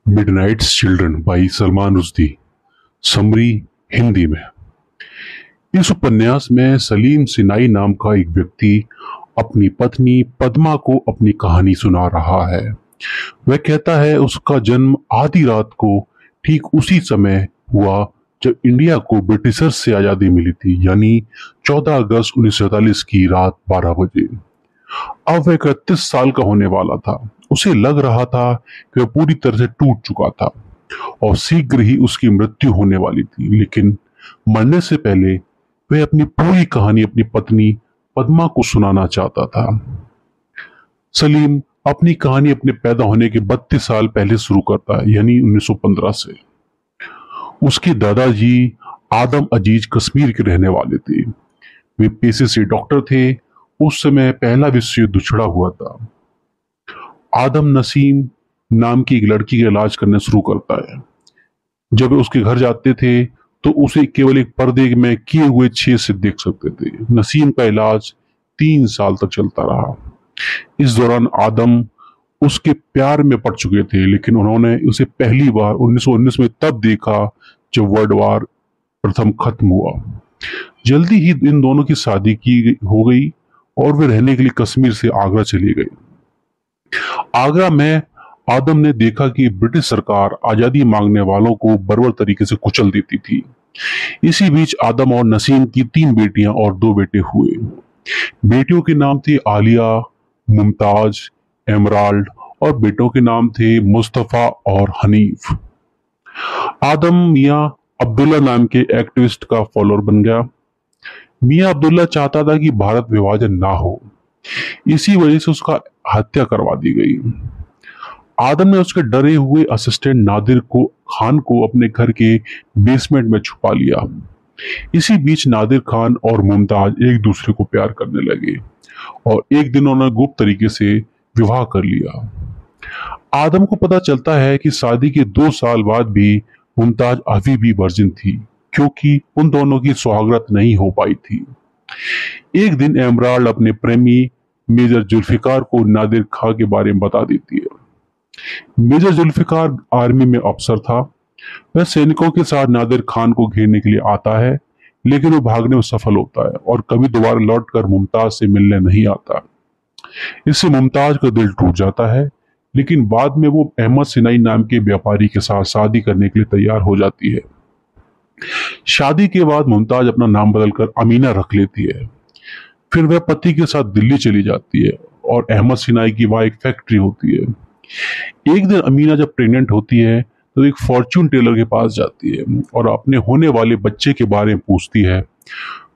Midnights children by Salman Rushdie. Summary Hindi में। इस उपन्यास में सलीम सिनाई नाम का एक व्यक्ति अपनी पत्नी पद्मा को अपनी कहानी सुना रहा है। वह कहता है उसका जन्म आधी रात को ठीक उसी समय हुआ जब इंडिया को ब्रिटिशर्स से आजादी मिली थी, यानी 14 अगस्त 1947 की रात 12 बजे। अब वह 31 साल का होने वाला था। उसे लग रहा था कि वह पूरी तरह से टूट चुका था और शीघ्र ही उसकी मृत्यु होने वाली थी, लेकिन मरने से पहले वह अपनी पूरी कहानी अपनी पत्नी पद्मा को सुनाना चाहता था। सलीम अपनी कहानी अपने पैदा होने के 32 साल पहले शुरू करता है, यानी 1915 से। उसके दादाजी आदम अजीज कश्मीर के रहने वाले थे। वे पेशे से डॉक्टर थे। उस समय पहला विश्व युद्ध छिड़ा हुआ था। आदम नसीम नाम की एक लड़की का इलाज करना शुरू करता है। जब वे उसके घर जाते थे तो उसे केवल एक पर्दे में किए हुए छेद से देख सकते थे। नसीम का इलाज 3 साल तक चलता रहा। इस दौरान आदम उसके प्यार में पड़ चुके थे, लेकिन उन्होंने उसे पहली बार 1919 में तब देखा जब वर्ल्ड वार प्रथम खत्म हुआ। जल्दी ही इन दोनों की शादी हो गई और वे रहने के लिए कश्मीर से आगरा चली गई। आगरा में आदम ने देखा कि ब्रिटिश सरकार आजादी मांगने वालों को बर्बर तरीके से कुचल देती थी। इसी बीच आदम और नसीम की 3 बेटियां और 2 बेटे हुए। बेटियों के नाम थे आलिया, मुमताज, एमराल्ड और बेटों के नाम थे मुस्तफा और हनीफ। आदम मियां अब्दुल्ला नाम के एक्टिविस्ट का फॉलोअर बन गया। मियां अब्दुल्ला चाहता था कि भारत विभाजन ना हो, इसी वजह से उसका हत्या करवा दी गई। आदम ने उसके डरे हुए असिस्टेंट नादिर खान को अपने घर के बेसमेंट में छुपा लिया। इसी बीच नादिर खान और मुमताज एक दूसरे को प्यार करने लगे और एक दिन उन्होंने गुप्त तरीके से विवाह कर लिया। आदम को पता चलता है कि शादी के 2 साल बाद भी मुमताज अभी भी वर्जिन थी, क्योंकि उन दोनों की सुहागरात नहीं हो पाई थी। एक दिन एमराल्ड अपने प्रेमी मेजर जुल्फिकार को नादिर खां के बारे में बता देती है। मेजर जुल्फिकार आर्मी में अफसर था। वह सैनिकों के साथ नादिर खान को घेरने के लिए आता है, लेकिन वो भागने में सफल होता है और कभी दोबारा लौटकर मुमताज से मिलने नहीं आता। इससे मुमताज का दिल टूट जाता है, लेकिन बाद में वो अहमद सिनाई नाम के व्यापारी के साथ शादी करने के लिए तैयार हो जाती है। शादी के बाद मुमताज अपना नाम बदलकर अमीना रख लेती है। फिर वह पति के साथ दिल्ली चली जाती है और अहमद सिनाई की वहां एक फैक्ट्री होती है। एक दिन अमीना जब प्रेग्नेंट होती है तो एक फॉर्च्यून टेलर के पास जाती है और अपने होने वाले बच्चे के बारे में पूछती है।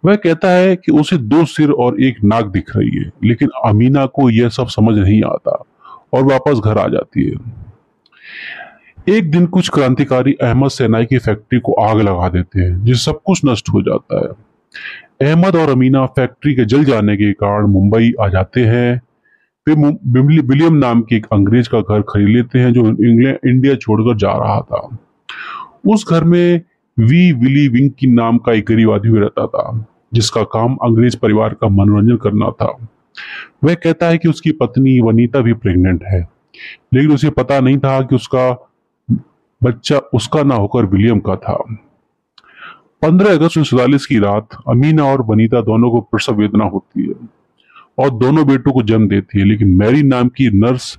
वह कहता है कि उसे 2 सिर और 1 नाक दिख रही है, लेकिन अमीना को यह सब समझ नहीं आता और वापस घर आ जाती है। एक दिन कुछ क्रांतिकारी अहमद सिनाई की फैक्ट्री को आग लगा देते हैं, जिससे सब कुछ नष्ट हो जाता है। अहमद और अमीना फैक्ट्री के जल जाने के कारण मुंबई आ जाते हैं। वे विलियम नाम के एक अंग्रेज का घर खरीद लेते हैं जो इंडिया छोड़कर जा रहा था। उस घर में विली विंकी नाम का एक गरीब आदमी रहता था, जिसका काम अंग्रेज परिवार का मनोरंजन करना था। वह कहता है कि उसकी पत्नी वनीता भी प्रेग्नेंट है, लेकिन उसे पता नहीं था कि उसका बच्चा उसका ना होकर विलियम का था। 15 अगस्त 1947 की रात अमीना और वनीता दोनों को प्रसव वेदना होती है और दोनों बेटों को जन्म देती है, लेकिन मैरी नाम की नर्स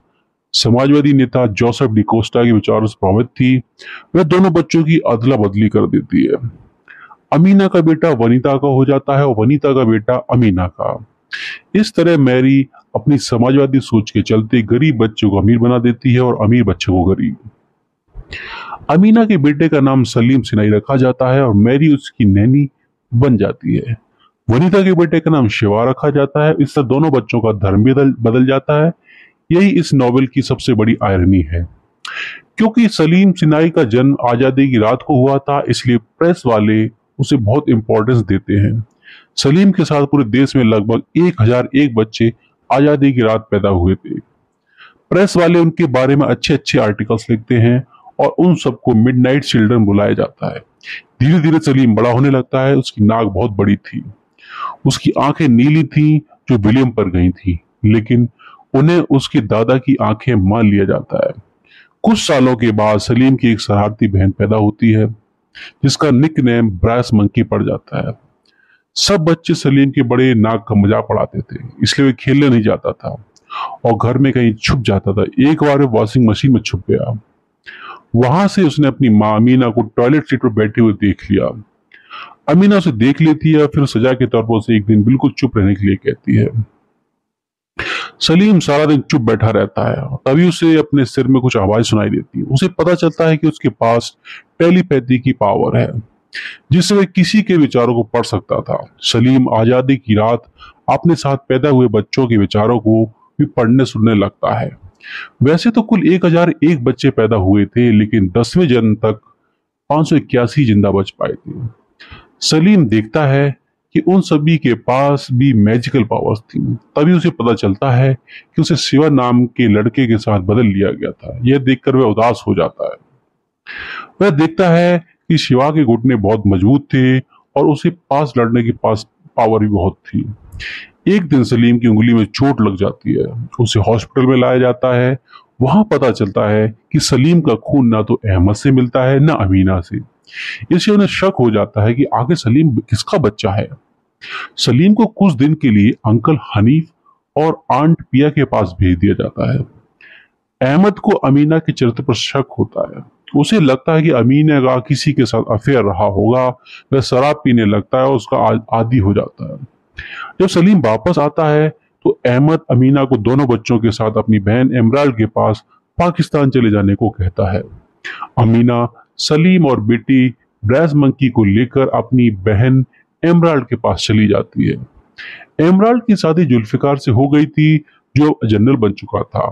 समाजवादी नेता जोसेफ डिकोस्टा के विचारों से प्रभावित थी। वह दोनों बच्चों की अदला बदली कर देती है। अमीना का बेटा वनीता का हो जाता है और वनीता का बेटा अमीना का। इस तरह मैरी अपनी समाजवादी सोच के चलते गरीब बच्चों को अमीर बना देती है और अमीर बच्चों को गरीब। अमीना के बेटे का नाम सलीम सिनाई रखा जाता है और मैरी उसकी नैनी बन जाती है। वनीता के बेटे का नाम शिवा रखा जाता है। इससे दोनों बच्चों का धर्म बदल जाता है। यही इस नॉवेल की सबसे बड़ी आयरनी है। क्योंकि सलीम सिनाई का जन्म आजादी की रात को हुआ था, इसलिए प्रेस वाले उसे बहुत इंपॉर्टेंस देते हैं। सलीम के साथ पूरे देश में लगभग 1001 बच्चे आजादी की रात पैदा हुए थे। प्रेस वाले उनके बारे में अच्छे अच्छे आर्टिकल्स लिखते हैं और उन सबको मिडनाइट चिल्ड्रन बुलाया जाता है। धीरे धीरे सलीम बड़ा होने लगता है। उसकी नाक बहुत बड़ी थी, उसकी आंखें नीली थीं जो विलियम पर गई थी, लेकिन उन्हें उसके दादा की आंखें मान लिया जाता है। कुछ सालों के बाद सलीम की एक शरारती बहन पैदा होती है जिसका निकनेम ब्रास मंकी पड़ जाता है। सब बच्चे सलीम के बड़े नाक का मजाक उड़ाते थे, इसलिए वे खेलने नहीं जाता था और घर में कहीं छुप जाता था। एक बार वो वॉशिंग मशीन में छुप गया। वहां से उसने अपनी माँ अमीना को टॉयलेट सीट पर बैठे हुए देख लिया। अमीना उसे देख लेती है, फिर सजा के तौर पर उसे एक दिन बिल्कुल चुप रहने के लिए कहती है। सलीम सारा दिन चुप बैठा रहता है और तभी उसे अपने सिर में कुछ आवाज सुनाई देती है। उसे पता चलता है कि उसके पास टेलीपैथी की पावर है जिससे वह किसी के विचारों को पढ़ सकता था। सलीम आजादी की रात अपने साथ पैदा हुए बच्चों के विचारों को भी पढ़ने सुनने लगता है। वैसे तो कुल 1001 बच्चे पैदा हुए थे, लेकिन 10वें जन्म तक 581 जिंदा बच पाए थे। सलीम देखता है कि उन सभी के पास भी मैजिकल पावर्स थी। तभी उसे पता चलता है कि उसे शिवा नाम के लड़के के साथ बदल लिया गया था। यह देखकर वह उदास हो जाता है। वह देखता है कि शिवा के घुटने बहुत मजबूत थे और उसे पास लड़ने की पावर भी बहुत थी। एक दिन सलीम की उंगली में चोट लग जाती है। उसे हॉस्पिटल में लाया जाता है। वहां पता चलता है कि सलीम का खून ना तो अहमद से मिलता है ना अमीना से। इससे उन्हें शक हो जाता है कि आगे सलीम किसका बच्चा है। सलीम को कुछ दिन के लिए अंकल हनीफ और आंट पिया के पास भेज दिया जाता है। अहमद को अमीना के चरित्र पर शक होता है। उसे लगता है कि अमीना का किसी के साथ अफेयर रहा होगा। वह शराब पीने लगता है और उसका आदी हो जाता है। जब सलीम वापस आता है तो अहमद अमीना को दोनों बच्चों के साथ अपनी बहन एमराल्ड के पास पाकिस्तान चले जाने को कहता है। अमीना सलीम और बेटी ब्रैस मंकी को लेकर अपनी बहन एमराल्ड के पास चली जाती है। एमराल्ड की शादी जुल्फिकार से हो गई थी जो जनरल बन चुका था।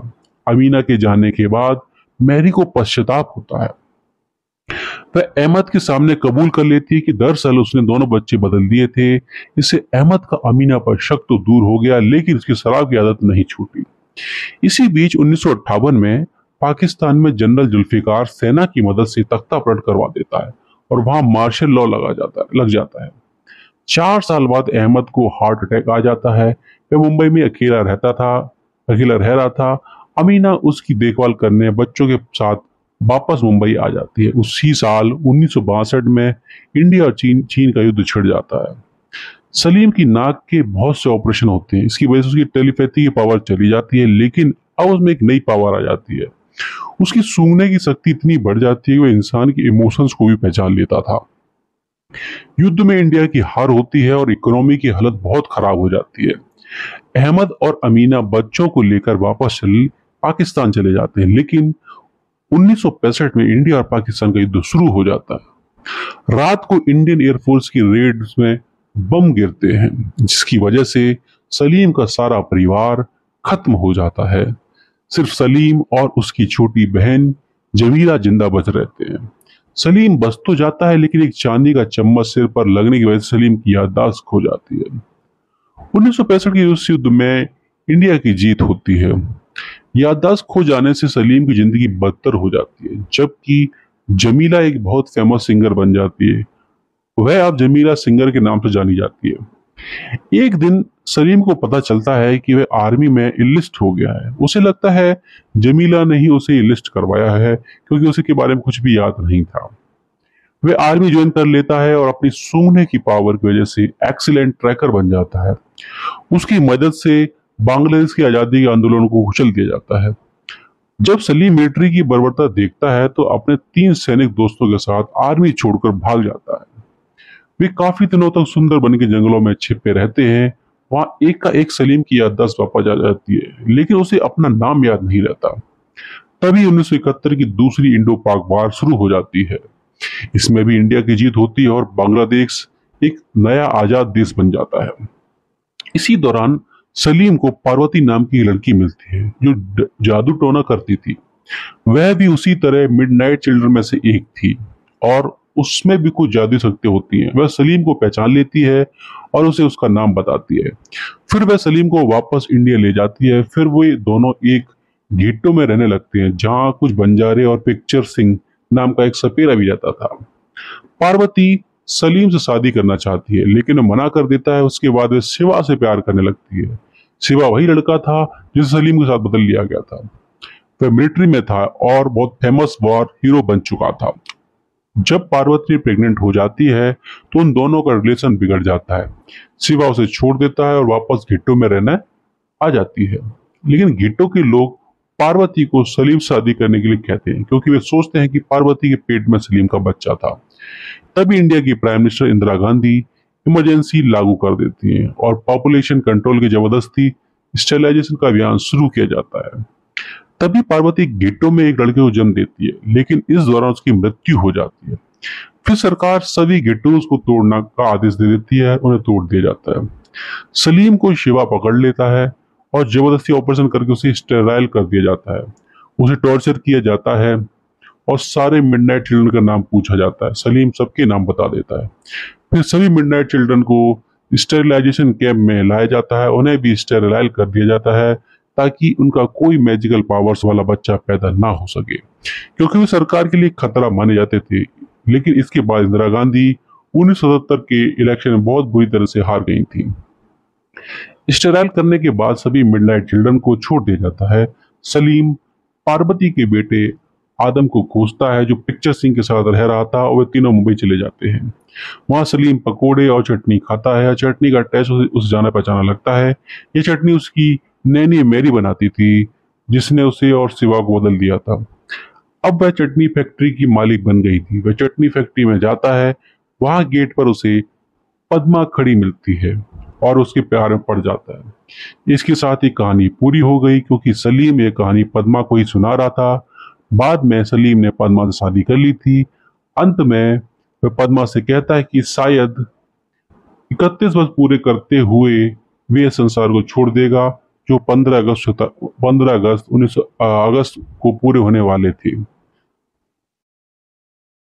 अमीना के जाने के बाद मैरी को पश्चाताप होता है। वह अहमद के सामने कबूल कर लेती है कि दरअसल उसने दोनों बच्चे बदल दिए थे। इससे अहमद का अमीना पर शक तो दूर हो गया, लेकिन उसकी शराब की आदत नहीं छूटी। इसी बीच 1958 में पाकिस्तान में जनरल जुल्फिकार सेना की मदद से तख्ता पलट करवा देता है और वहां मार्शल लॉ लग जाता है। 4 साल बाद अहमद को हार्ट अटैक आ जाता है। वह मुंबई में अकेला रह रहा था। अमीना उसकी देखभाल करने बच्चों के साथ वापस मुंबई आ जाती है। उसी साल 1962 में इंडिया और चीन का युद्ध छिड़ जाता है। सलीम की नाक के बहुत से ऑपरेशन होते हैं। इसकी वजह से उसकी टेलीपैथी की पावर चली जाती है, लेकिन अब उसमें एक नई पावर आ जाती है। उसकी सूंघने की शक्ति इतनी बढ़ जाती है कि वह इंसान के इमोशंस को भी पहचान लेता था। युद्ध में इंडिया की हार होती है और इकोनॉमी की हालत बहुत खराब हो जाती है। अहमद और अमीना बच्चों को लेकर वापस पाकिस्तान चले जाते हैं, लेकिन 1965 में इंडिया और पाकिस्तान का युद्ध शुरू हो जाता है। रात को इंडियन एयरफोर्स की रेड में बम गिरते हैं, जिसकी वजह से सलीम का सारा परिवार खत्म हो जाता है। सिर्फ सलीम और उसकी छोटी बहन जमीला जिंदा बच रहते हैं। सलीम बच तो जाता है, लेकिन एक चांदी का चम्मच सिर पर लगने की वजह से सलीम की याददाश्त खो जाती है। 1965 के उस युद्ध में इंडिया की जीत होती है। याददाश्त खो जाने से सलीम की जिंदगी बदतर हो जाती है, जबकि जमीला एक बहुत फेमस सिंगर बन जाती है। वह अब जमीला सिंगर के नाम से जानी जाती है। एक दिन सलीम को पता चलता है कि वह आर्मी में इनलिस्ट हो गया है। उसे लगता है जमीला ने ही उसे इनलिस्ट करवाया है, क्योंकि उसे के बारे में कुछ भी याद नहीं था। वह आर्मी ज्वाइन कर लेता है और अपनी सूंघने की पावर की वजह से एक्सीलेंट ट्रैकर बन जाता है। उसकी मदद से बांग्लादेश की आजादी के आंदोलन को कुचल दिया जाता है। जब सलीम मिलिट्री की बर्बरता देखता है तो अपने 3 सैनिक दोस्तों के साथ आर्मी छोड़कर भाग जाता है। वे काफी दिनों तक सुंदरबन के जंगलों में छिपे रहते हैं। वहां एक का एक सलीम की याददाश्त वापस आ जाती है, लेकिन उसे अपना नाम याद नहीं रहता। तभी 1971 की दूसरी इंडो पाक वार शुरू हो जाती है। इसमें भी इंडिया की जीत होती है और बांग्लादेश एक नया आजाद देश बन जाता है। इसी दौरान सलीम को पार्वती नाम की लड़की मिलती है जो जादू टोना करती थी। वह भी उसी तरह मिडनाइट चिल्ड्रन में से एक थी और उसमें भी कुछ जादू शक्तियां होती हैं। वह सलीम को पहचान लेती है और उसे उसका नाम बताती है। फिर वह सलीम को वापस इंडिया ले जाती है। फिर वे दोनों एक घेटो में रहने लगते हैं, जहां कुछ बंजारे और पिक्चर सिंह नाम का एक सपेरा भी रहता था। पार्वती सलीम से शादी करना चाहती है, लेकिन वह मना कर देता है। उसके बाद वह शिवा से प्यार करने लगती है। शिवा वही लड़का था जिसे सलीम के साथ बदल लिया गया था। वह मिलिट्री में था और बहुत फेमस वॉर हीरो बन चुका था। जब पार्वती प्रेग्नेंट हो जाती है तो उन दोनों का रिलेशन बिगड़ जाता है। शिवा उसे छोड़ देता है और वापस घिट्टो में रहने आ जाती है। लेकिन घिट्टो के लोग पार्वती को सलीम से शादी करने के लिए कहते हैं, क्योंकि वे सोचते हैं कि पार्वती के पेट में सलीम का बच्चा था। तभी इंडिया की prime minister Indira Gandhi emergency लागू कर देती हैं और पॉपुलेशन कंट्रोल की जबरदस्ती स्टेरिलाइजेशन का अभियान शुरू किया जाता है। तभी पार्वती घिट्टो में एक लड़के को जन्म देती है, लेकिन इस दौरान उसकी मृत्यु हो जाती है। फिर सरकार सभी घिट्टोस को तोड़ना का आदेश दे देती है, उन्हें तोड़ दिया जाता है। सलीम को शिवा पकड़ लेता है और जबरदस्ती ऑपरेशन करके उसे स्टेराइल कर दिया जाता है। उसे टॉर्चर किया जाता है और सारे मिडनाइट चिल्ड्रन का नाम पूछा जाता है। सलीम सबके नाम बता देता है। फिर सभी मिडनाइट चिल्ड्रन को स्टेरिलाइजेशन कैंप में लाया जाता है, उन्हें भी स्टेरिलाइल कर दिया जाता है ताकि उनका कोई मैजिकल पावर्स वाला बच्चा पैदा ना हो सके, क्योंकि वे सरकार के लिए खतरा माने जाते थे। लेकिन इसके बाद इंदिरा गांधी 1977 के इलेक्शन में बहुत बुरी तरह से हार गई थी। स्टेराइल करने के बाद सभी मिडनाइट चिल्ड्रन को छोड़ दिया जाता है। सलीम पार्वती के बेटे आदम को खोजता है, जो पिक्चर सिंह के साथ रह रहा था, और वे तीनों मुंबई चले जाते हैं। वहां सलीम पकोड़े और चटनी खाता है। चटनी का टेस्ट उसे जाना पहचाना लगता है। ये चटनी उसकी नैनी मेरी बनाती थी, जिसने उसे और शिवा को बदल दिया था। अब वह चटनी फैक्ट्री की मालिक बन गई थी। वह चटनी फैक्ट्री में जाता है। वहां गेट पर उसे पद्मा खड़ी मिलती है और उसके प्यार में पड़ जाता है। इसके साथ ही कहानी पूरी हो गई, क्योंकि सलीम ये कहानी पद्मा को ही सुना रहा था। बाद में सलीम ने पद्मा से शादी कर ली थी। अंत में वह पद्मा से कहता है कि शायद 31 वर्ष पूरे करते हुए वे संसार को छोड़ देगा, जो 15 अगस्त 19 अगस्त को पूरे होने वाले थे।